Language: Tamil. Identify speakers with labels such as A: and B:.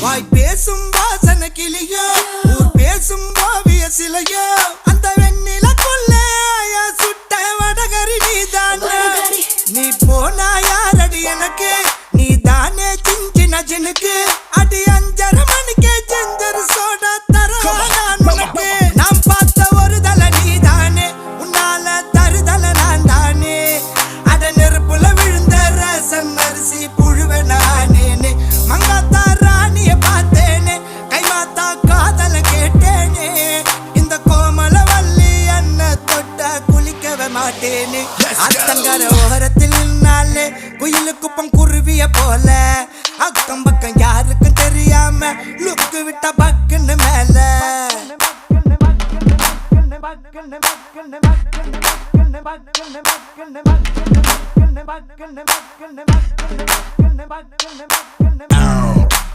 A: வாய் பேசும் வாசன கிளியோ ஊர் பேசும் ஓவிய சிலையோ அந்த வெண்ணிலக்குள்ள சுட்ட வடகரி நீதானே நீ போனா யாரடி எனக்கு நீ தானே சின்ன ஜினுக்கு அடி 5:30 மணிக்கே ஜெஞ்சர் சோடா தர நான் உனக்கு நாம் பார்த்த ஒரு தல நீதானே உன்னால தருதல நான் தானே அட நெருப்புல விழுந்த ரசம் அரிசி புழுவ நானே மங்காத்தா ராணிய பார்த்தேனே கைமாத்தா காதல கேட்டேனே இந்த கோமல வள்ளி அண்ண தொட்ட குளிக்கவே மாட்டேனே அத்தங்கர ஓரத்தில் நின்னாலே குயிலு குப்பம் குருவிய போல அக்கம் பக்கம் யாருக்கும் தெரியாம லுக்கு விட்ட பக்குன்னு மேல